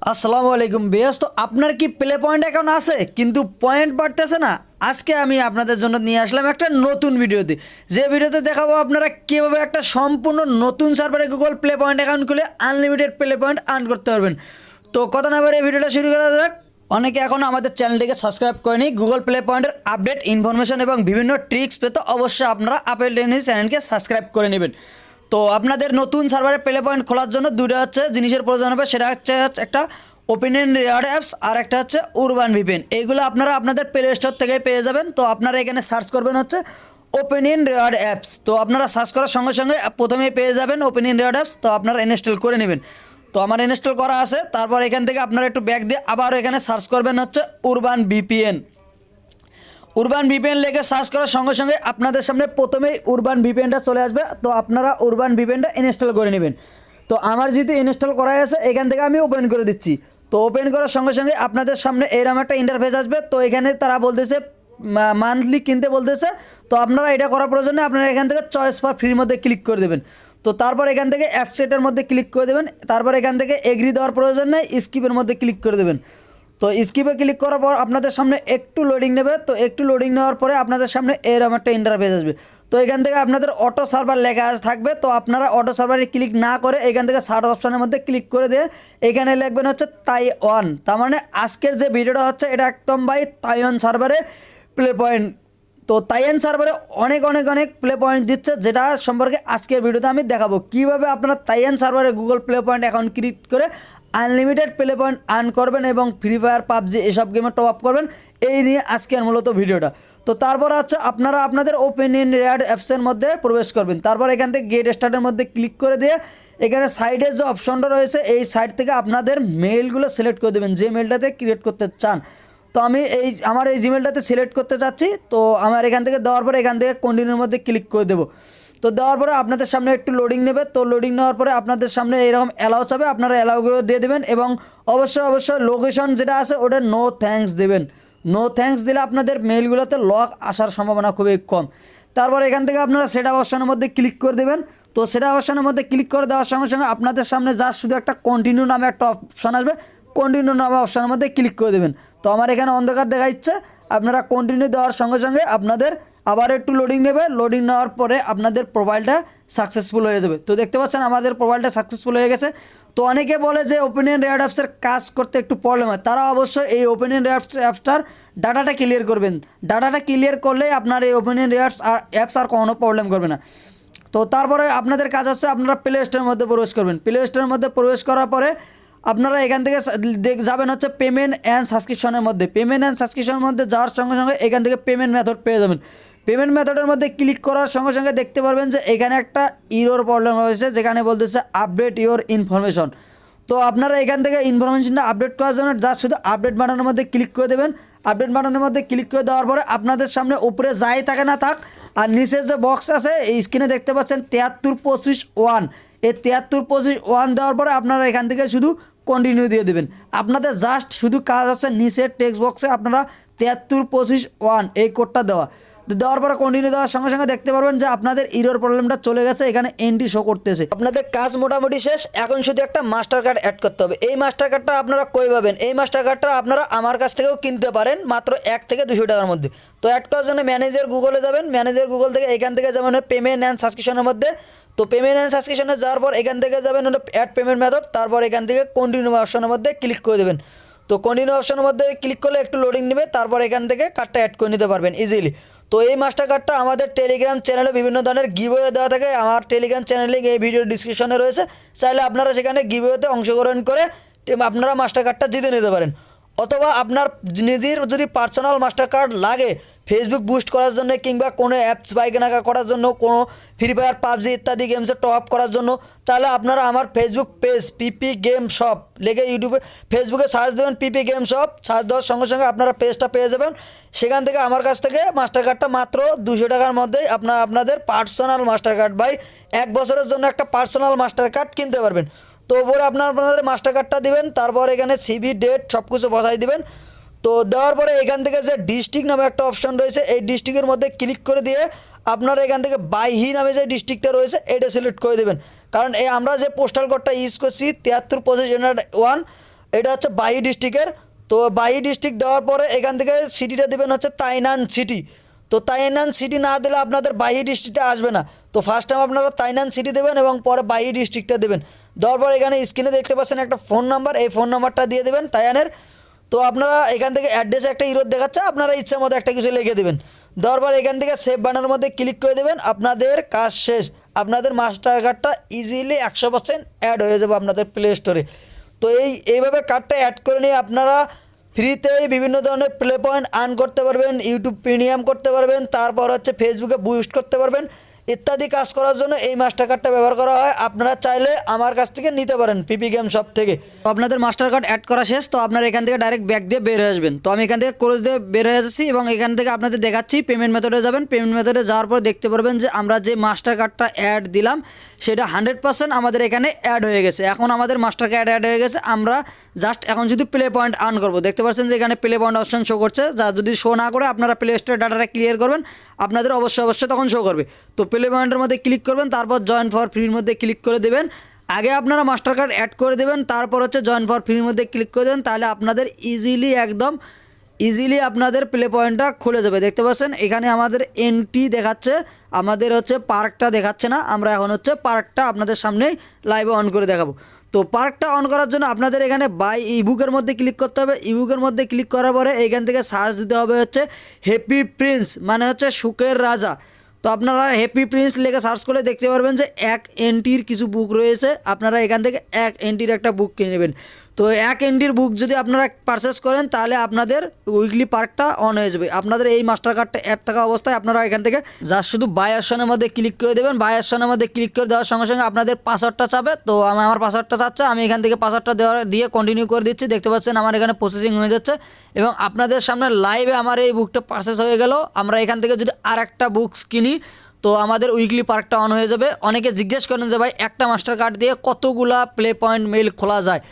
আসসালামু আলাইকুম বেয়াস। তো আপনার কি প্লে পয়েন্ট অ্যাকাউন্ট আছে কিন্তু পয়েন্ট বাড়তেছে না? আজকে আমি আপনাদের জন্য নিয়ে আসলাম একটা নতুন ভিডিওতে, যে ভিডিওতে দেখাবো আপনারা কীভাবে একটা সম্পূর্ণ নতুন সার্ভারে গুগল প্লে পয়েন্ট অ্যাকাউন্ট খুলে আনলিমিটেড প্লে পয়েন্ট আর্ন করতে পারবেন। তো কথা না বলে এই ভিডিওটা শুরু করা যাক। অনেকে এখন আমাদের চ্যানেলটিকে সাবস্ক্রাইব করেনি। গুগল প্লে পয়েন্টের আপডেট ইনফরমেশন এবং বিভিন্ন ট্রিক্স পেতে অবশ্যই আপনারা আপেল টেনিস চ্যানেলকে সাবস্ক্রাইব করে নেবেন। তো আপনাদের নতুন সার্ভারে প্লে পয়েন্ট খোলার জন্য দুটো হচ্ছে জিনিসের প্রয়োজন হবে, সেটা হচ্ছে একটা ওপেনিয়ন রিওয়ার্ড অ্যাপস আর একটা হচ্ছে উরবান ভিপিএন। এইগুলো আপনারা আপনাদের প্লে স্টোর থেকে পেয়ে যাবেন। তো আপনারা এখানে সার্চ করবেন হচ্ছে ওপেনিয়ন রিওয়ার্ড অ্যাপস। তো আপনারা সার্চ করার সঙ্গে সঙ্গে প্রথমেই পেয়ে যাবেন ওপেনিয়ন রিওয়ার্ড অ্যাপস। তো আপনারা ইনস্টল করে নেবেন। তো আমার ইনস্টল করা আছে। তারপর এখান থেকে আপনারা একটু ব্যাক দিয়ে আবার এখানে সার্চ করবেন হচ্ছে উরবান ভিপিএন। উরবান ভিপিএন লেগে সার্চ করার সঙ্গে সঙ্গে আপনাদের সামনে প্রথমেই উরবান ভিপিএনটা চলে আসবে। তো আপনারা উরবান ভিপিএনটা ইনস্টল করে নেবেন। তো আমার যেহেতু ইনস্টল করা আছে, এখান থেকে আমি ওপেন করে দিচ্ছি। তো ওপেন করার সঙ্গে সঙ্গে আপনাদের সামনে এরকম একটা ইন্টারফেস আসবে। তো এখানে তারা বলতেছে মান্থলি কিনতে বলতেছে। তো আপনারা এটা করার প্রয়োজনে আপনারা এখান থেকে চয়েস ফর ফ্রির মধ্যে ক্লিক করে দেবেন। তো তারপর এখান থেকে অ্যাপসেটের মধ্যে ক্লিক করে দেবেন। তারপর এখান থেকে এগ্রি দেওয়ার প্রয়োজন নেই, স্কিপের মধ্যে ক্লিক করে দেবেন। তো স্কিপে ক্লিক করার পর আপনাদের সামনে একটু লোডিং নেবে। তো একটু লোডিং নেওয়ার পরে আপনাদের সামনে এরকম একটা ইন্টারফেস আসবে। তো এখান থেকে আপনাদের অটো সার্ভার লেখা থাকবে। তো আপনারা অটো সার্ভারে ক্লিক না করে এখান থেকে সার্চ অপশানের মধ্যে ক্লিক করে দিয়ে এখানে লিখবেন হচ্ছে তাইওয়ান। তার মানে আজকের যে ভিডিওটা হচ্ছে এটা একদম ভাই তাইওয়ান সার্ভারে প্লে পয়েন্ট। তো তাইওয়ান সার্ভারে অনেক অনেক অনেক প্লে পয়েন্ট দিচ্ছে, যেটা সম্পর্কে আজকের ভিডিওতে আমি দেখাবো কীভাবে আপনারা তাইওয়ান সার্ভারে Google play point account create করে আনলিমিটেড প্লে পয়েন্ট আর্ন করবেন এবং ফ্রি ফায়ার পাবজি এসব গেমে টপ আপ করবেন। এই নিয়ে আজকের মূলত ভিডিওটা। তো তারপর হচ্ছে আপনারা আপনাদের ওপেনিয়ন রিওয়ার্ড অ্যাপসের মধ্যে প্রবেশ করবেন। তারপর এখান থেকে গেট স্টার্টের মধ্যে ক্লিক করে দিয়ে এখানে সাইডে যে অপশনটা রয়েছে এই সাইড থেকে আপনাদের মেইলগুলো সিলেক্ট করে দেবেন, যে মেইলটাতে ক্রিয়েট করতে চান। তো আমি আমার এই জিমেলটাতে সিলেক্ট করতে চাচ্ছি। তো আমার এখান থেকে দেওয়ার পরে এখান থেকে কন্টিনিউর মধ্যে ক্লিক করে দেবো। তো দেওয়ার পরে আপনাদের সামনে একটু লোডিং নেবে। তো লোডিং নেওয়ার পরে আপনাদের সামনে এরকম অ্যালাউস হবে, আপনারা অ্যালাউগুলো দিয়ে দেবেন এবং অবশ্যই লোকেশন যেটা আছে ওটা নো থ্যাঙ্কস দেবেন। নো থ্যাঙ্কস দিলে আপনাদের মেইলগুলোতে লক আসার সম্ভাবনা খুবই কম। তারপর এখান থেকে আপনারা সেটা অপশনের মধ্যে ক্লিক করে দেবেন। তো সেটা অপশনের মধ্যে ক্লিক করে দেওয়ার সঙ্গে সঙ্গে আপনাদের সামনে যা শুধু একটা কন্টিনিউ নামে একটা অপশন আসবে, কন্টিনিউ নামে অপশনের মধ্যে ক্লিক করে দেবেন। তো আমার এখানে অন্ধকার দেখা যাচ্ছে, আপনারা কন্টিনিউ দেওয়ার সঙ্গে সঙ্গে আপনাদের আবার একটু লোডিং নেবে। লোডিং নেওয়ার পরে আপনাদের প্রোফাইলটা সাকসেসফুল হয়ে যাবে। তো দেখতে পাচ্ছেন আমাদের প্রোফাইলটা সাকসেসফুল হয়ে গেছে। তো অনেকে বলে যে ওপেনিয়ন রিওয়ার্ড অ্যাপসের কাজ করতে একটু প্রবলেম হয়, তারা অবশ্যই এই ওপেনিয়ন অ্যাপসটার ডাটাটা ক্লিয়ার করবেন। ডাটাটা ক্লিয়ার করলে আপনার এই ওপেনিয়ন রিওয়ার্ডস আর অ্যাপস আর কোনো প্রবলেম করবে না। তো তারপরে আপনাদের কাজ হচ্ছে আপনারা প্লে স্টোরের মধ্যে প্রবেশ করবেন। প্লে স্টোরের মধ্যে প্রবেশ করার পরে আপনারা এখান থেকে যাবেন হচ্ছে পেমেন্ট অ্যান্ড সাবস্ক্রিপশনের মধ্যে। পেমেন্ট অ্যান্ড সাবস্ক্রিপশনের মধ্যে যাওয়ার সঙ্গে সঙ্গে এখান থেকে পেমেন্ট মেথড পেয়ে যাবেন। পেমেন্ট মেথডের মধ্যে ক্লিক করার সঙ্গে সঙ্গে দেখতে পারবেন যে এখানে একটা ইরোর প্রবলেম হয়েছে, যেখানে বলতেছে আপডেট ইওর ইনফরমেশন। তো আপনারা এখান থেকে ইনফরমেশনটা আপডেট করার জন্য জাস্ট শুধু আপডেট বাটনের মধ্যে ক্লিক করে দেবেন। আপডেট বাটনের মধ্যে ক্লিক করে দেওয়ার পরে আপনাদের সামনে উপরে যাই থাকে না থাক আর নিচে যে বক্স আছে এই স্ক্রিনে দেখতে পাচ্ছেন 7325 এই 7325 দেওয়ার পরে আপনারা এখান থেকে শুধু কন্টিনিউ দিয়ে দেবেন। আপনাদের জাস্ট শুধু কাজ আছে নিচের টেক্সট বক্সে আপনারা 7325 এই কোডটা দেওয়ার পরে কন্টিনিউ দেওয়ার সঙ্গে সঙ্গে দেখতে পারবেন যে আপনাদের ইরোর প্রবলেমটা চলে গেছে, এখানে এন্ডি শো করতেছে। আপনাদের কাজ মোটামুটি শেষ। এখন শুধু একটা মাস্টার কার্ড অ্যাড করতে হবে। এই মাস্টার কার্ডটা আপনারা কই পাবেন? এই মাস্টার কার্ডটা আপনারা আমার কাছ থেকেও কিনতে পারেন মাত্র 1 থেকে 200 টাকার মধ্যে। তো অ্যাড করার জন্য ম্যানেজার গুগলে যাবেন। ম্যানেজার গুগল থেকে এখান থেকে যাবেন পেমেন্ট অ্যান্ড সাবস্ক্রিপশনের মধ্যে। তো পেমেন্ট অ্যান্ড সাবস্ক্রিপশনে যাওয়ার পর এখান থেকে যাবেন অ্যাড পেমেন্ট মেথড। তারপর এখান থেকে কন্টিনিউ অপশনের মধ্যে ক্লিক করে দেবেন। তো কন্টিনিউ অপশনের মধ্যে ক্লিক করলে একটু লোডিং নেবে। তারপর এখান থেকে কার্ডটা অ্যাড করে নিতে পারবেন ইজিলি। তো এই মাস্টার কার্ডটা আমাদের টেলিগ্রাম চ্যানেলে বিভিন্ন ধরনের গিভওয়ে দেওয়া থাকে। আমার টেলিগ্রাম চ্যানেল লিঙ্ক এই ভিডিও ডিসক্রিপশনে রয়েছে। চাইলে আপনারা সেখানে গিভওয়েতে অংশগ্রহণ করে আপনারা মাস্টার কার্ডটা জিতে নিতে পারেন। অথবা আপনার নিজের যদি পার্সোনাল মাস্টার কার্ড লাগে ফেসবুক বুস্ট করার জন্য কিংবা কোনো অ্যাপস বাই কেনাকা করার জন্য, কোনো ফ্রি ফায়ার পাবজি ইত্যাদি গেমসে টপ আপ করার জন্য, তাহলে আপনারা আমার ফেসবুক পেজ পিপি গেম শপ লিখে ইউটিউবে ফেসবুকে সার্চ দেবেন পিপি গেম শপ। সার্চ দেওয়ার সঙ্গে সঙ্গে আপনারা পেজটা পেয়ে যাবেন। সেখান থেকে আমার কাছ থেকে মাস্টার কার্ডটা মাত্র 200 টাকার মধ্যেই আপনাদের পার্সোনাল মাস্টার কার্ড বাই 1 বছরের জন্য একটা পার্সোনাল মাস্টার কার্ড কিনতে পারবেন। তো ওপরে আপনাদের মাস্টার কার্ডটা দিবেন। তারপর এখানে সিবি ডেট সব কিছু বসাই দিবেন। তো দেওয়ার পরে এখান থেকে যে ডিস্ট্রিক্ট নামে একটা অপশন রয়েছে এই ডিস্ট্রিক্টের মধ্যে ক্লিক করে দিয়ে আপনারা এখান থেকে বাইহি নামে যে ডিস্ট্রিক্টটা রয়েছে এটা সিলেক্ট করে দেবেন। কারণ আমরা যে পোস্টাল কোডটা ইউজ করছি 7325 1 এটা হচ্ছে বাহি ডিস্ট্রিক্টের। তো বাহি ডিস্ট্রিক্ট দেওয়ার পরে এখান থেকে সিটিটা দেবেন হচ্ছে তাইনান সিটি। তো তাইনান সিটি না দিলে আপনাদের বাহি ডিস্ট্রিক্টটা আসবে না। তো ফার্স্ট টাইম আপনারা তাইনান সিটি দেবেন এবং পরে বাহি ডিস্ট্রিক্টটা দেবেন। দেওয়ার পর এখানে স্ক্রিনে দেখতে পাচ্ছেন একটা ফোন নাম্বার, এই ফোন নাম্বারটা দিয়ে দেবেন তাইয়ানের। তো আপনারা এখান থেকে অ্যাড্রেসে একটা ইরোড দেখাচ্ছে, আপনারা ইচ্ছা মতো একটা কিছু লিখে দেবেন। দেওয়ার পর এখান থেকে সেভ বাটনের মধ্যে ক্লিক করে দেবেন, আপনাদের কাজ শেষ। আপনাদের মাস্টার কার্ডটা ইজিলি 100% অ্যাড হয়ে যাবে আপনাদের প্লে স্টোরে। তো এইভাবে কার্ডটা অ্যাড করে নিয়ে আপনারা ফ্রিতেই বিভিন্ন ধরনের প্লে পয়েন্ট আর্ন করতে পারবেন, ইউটিউব প্রিমিয়াম করতে পারবেন, তারপর হচ্ছে ফেসবুকে বুস্ট করতে পারবেন, ইত্যাদি কাজ করার জন্য এই মাস্টার কার্ডটা ব্যবহার করা হয়। আপনারা চাইলে আমার কাছ থেকে নিতে পারেন পিপি গেম শপ থেকে। তো আপনাদের মাস্টার কার্ড অ্যাড করা শেষ। তো আপনারা এখান থেকে ডাইরেক্ট ব্যাক দিয়ে বের হয়ে আসবেন। তো আমি এখান থেকে ক্রস দিয়ে বের হয়ে যাচ্ছি এবং এখান থেকে আপনাদের দেখাচ্ছি পেমেন্ট মেথডে যাবেন। পেমেন্ট মেথডে যাওয়ার পর দেখতে পারবেন যে আমরা যে মাস্টার কার্ডটা অ্যাড দিলাম সেটা 100% আমাদের এখানে অ্যাড হয়ে গেছে। এখন আমাদের মাস্টার কার্ড অ্যাড হয়ে গেছে, আমরা জাস্ট এখন শুধু প্লে পয়েন্ট আর্ন করবো। দেখতে পাচ্ছেন যে এখানে প্লে পয়েন্ট অপশন শো করছে, যা যদি শো না করে আপনারা প্লে স্টোরে ডাটাটা ক্লিয়ার করবেন, আপনাদের অবশ্যই তখন শো করবে। তো প্লে পয়েন্টের মধ্যে ক্লিক করবেন, তারপর জয়েন ফর ফ্রির মধ্যে ক্লিক করে দেবেন। আগে আপনারা মাস্টার কার্ড অ্যাড করে দেবেন, তারপর হচ্ছে জয়েন ফর ফ্রির মধ্যে ক্লিক করে দেবেন, তাহলে আপনাদের ইজিলি আপনাদের প্লে পয়েন্টটা খুলে যাবে। দেখতে পাচ্ছেন এখানে আমাদের এন্ট্রি দেখাচ্ছে, আমাদের হচ্ছে পার্কটা দেখাচ্ছে না। আমরা এখন হচ্ছে পার্কটা আপনাদের সামনেই লাইভে অন করে দেখাবো। তো পার্কটা অন করার জন্য আপনাদের এখানে বাই ইবুকের মধ্যে ক্লিক করতে হবে। ইবুকের মধ্যে ক্লিক করার পরে এখান থেকে সার্চ দিতে হবে হচ্ছে হ্যাপি প্রিন্স, মানে হচ্ছে সুখের রাজা। তো আপনারা হ্যাপি প্রিন্স লিখে সার্চ করে দেখতে পারবেন যে 1 এন্ট্রির কিছু বুক রয়েছে। আপনারা এখান থেকে 1 এন্ট্রির একটা বুক কিনে নেবেন। তো 1 এন্ট্রির বুক যদি আপনারা পারচেস করেন তাহলে আপনাদের উইকলি পার্কটা অন হয়ে যাবে। আপনাদের এই মাস্টার কার্ডটা অ্যাড থাকা অবস্থায় আপনারা এখান থেকে জাস্ট শুধু বাই অপশনের মধ্যে ক্লিক করে দেবেন। বাই অপশনের মধ্যে ক্লিক করে দেওয়ার সঙ্গে সঙ্গে আপনাদের পাসওয়ার্ডটা চাবে। তো আমার পাসওয়ার্ডটা চাচ্ছে, আমি এখান থেকে পাসওয়ার্ডটা দিয়ে কন্টিনিউ করে দিচ্ছি। দেখতে পাচ্ছেন আমার এখানে প্রসেসিং হয়ে যাচ্ছে এবং আপনাদের সামনে লাইভে আমার এই বুকটা পারচেস হয়ে গেল। আমরা এখান থেকে যদি আর একটা বুকস কিনি তো আমাদের উইকলি পার্কটা অন হয়ে যাবে। অনেকে জিজ্ঞেস করেন যে ভাই একটা মাস্টার কার্ড দিয়ে কতগুলা প্লে পয়েন্ট মেইল খোলা যায়।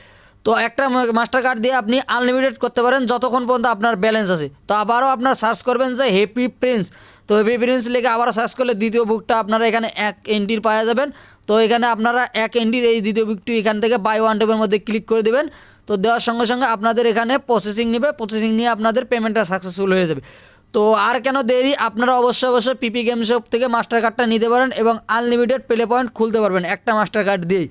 তো একটা মাস্টার কার্ড দিয়ে আপনি আনলিমিটেড করতে পারেন যতক্ষণ পর্যন্ত আপনার ব্যালেন্স আছে। তো আবারও আপনার সার্চ করবেন যে হ্যাপি প্রিন্স। তো হ্যাপি প্রিন্স লিখে আবারও সার্চ করলে দ্বিতীয় বুকটা আপনারা এখানে 1 এন্ট্রির পাওয়া যাবেন। তো এখানে আপনারা 1 এন্ট্রির এই দ্বিতীয় বুকটি এখান থেকে বাই ওয়ান ট্যাবের মধ্যে ক্লিক করে দেবেন। তো দেওয়ার সঙ্গে সঙ্গে আপনাদের এখানে প্রসেসিং নেবে, প্রসেসিং নিয়ে আপনাদের পেমেন্টটা সাকসেসফুল হয়ে যাবে। তো আর কেন দেরি, আপনারা অবশ্যই পিপি গেম শপ থেকে মাস্টার কার্ডটা নিতে পারেন এবং আনলিমিটেড প্লে পয়েন্ট খুলতে পারবেন একটা মাস্টার কার্ড দিয়েই।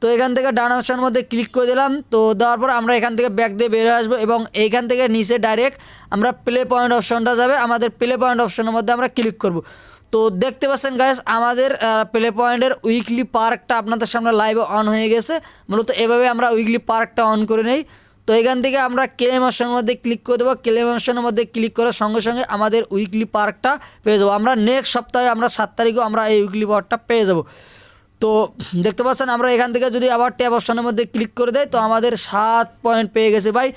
তো এখান থেকে ডান অপশানের মধ্যে ক্লিক করে দিলাম। তো দেওয়ার পর আমরা এখান থেকে ব্যাক দিয়ে বেরো আসবো এবং এইখান থেকে নিচে ডাইরেক্ট আমরা প্লে পয়েন্ট অপশনটা যাবে, আমাদের প্লে পয়েন্ট অপশনের মধ্যে আমরা ক্লিক করব। তো দেখতে পাচ্ছেন গাইস আমাদের প্লে পয়েন্টের উইকলি পার্কটা আপনাদের সামনে লাইভে অন হয়ে গেছে। মূলত এভাবে আমরা উইকলি পার্কটা অন করে নেই। তো এখান থেকে আমরা ক্লেম অপশনের মধ্যে ক্লিক করে দেবো। ক্লেম অপশনের মধ্যে ক্লিক করার সঙ্গে সঙ্গে আমাদের উইকলি পার্কটা পেয়ে যাবো। আমরা নেক্সট সপ্তাহে আমরা 7 তারিখেও আমরা এই উইকলি পার্কটা পেয়ে যাব। তো দেখতে পাচ্ছেন আমরা এখান থেকে যদি আবার ট্যাব অপশনের মধ্যে ক্লিক করে দেয় তো আমাদের 7 পয়েন্ট পেয়ে গেছে ভাই।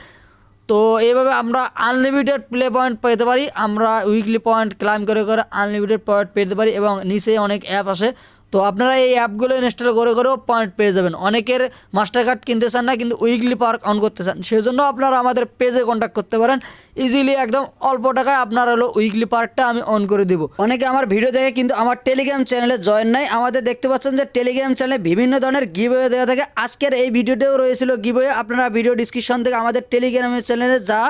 তো এইভাবে আমরা আনলিমিটেড প্লে পয়েন্ট পেতে পারি, আমরা উইকলি পয়েন্ট ক্লাইম করে আনলিমিটেড পয়েন্ট পেতে পারি এবং নিচে অনেক অ্যাপ আসে। তো আপনারা এই অ্যাপগুলো ইনস্টল করেও পয়েন্ট পেয়ে যাবেন। অনেকের মাস্টার কার্ড কিনতে চান না কিন্তু উইকলি পার্ক অন করতে চান, সেজন্য আপনারা আমাদের পেজে কন্ট্যাক্ট করতে পারেন। ইজিলি একদম অল্প টাকায় আপনার হলো উইকলি পার্কটা আমি অন করে দিব। অনেকে আমার ভিডিও দেখে কিন্তু আমার টেলিগ্রাম চ্যানেলে জয়েন নাই। আমাদের দেখতে পাচ্ছেন যে টেলিগ্রাম চ্যানেলে বিভিন্ন ধরনের গিভওয়ে দেওয়া থাকে। আজকের এই ভিডিওতেও রয়েছিল গিভওয়ে। আপনারা ভিডিও ডিসক্রিপশন থেকে আমাদের টেলিগ্রামের চ্যানেলে যা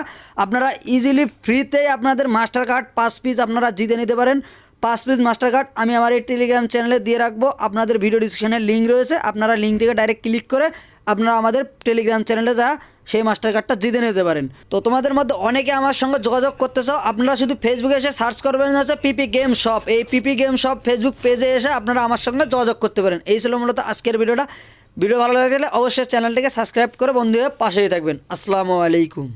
আপনারা ইজিলি ফ্রিতেই আপনাদের মাস্টার কার্ড 5 পিস আপনারা জিতে নিতে পারেন। 5 পিস মাস্টার কার্ড আমি আমার এই টেলিগ্রাম চ্যানেলে দিয়ে রাখবো। আপনাদের ভিডিও ডিসক্রিপশনের লিঙ্ক রয়েছে, আপনারা লিঙ্ক থেকে ডাইরেক্ট ক্লিক করে আপনারা আমাদের টেলিগ্রাম চ্যানেলে যা সেই মাস্টার কার্ডটা জিতে নিতে পারেন। তো তোমাদের মধ্যে অনেকে আমার সঙ্গে যোগাযোগ করতে চাও, আপনারা শুধু ফেসবুকে এসে সার্চ করবেন হচ্ছে পিপি গেম শপ। এই পিপি গেম শপ ফেসবুক পেজে এসে আপনারা আমার সঙ্গে যোগাযোগ করতে পারেন। এই ছিল মূলত আজকের ভিডিওটা। ভিডিও ভালো লাগলে অবশ্যই চ্যানেলটিকে সাবস্ক্রাইব করে বন্ধু হয়ে পাশেই থাকবেন। আসসালামু আলাইকুম।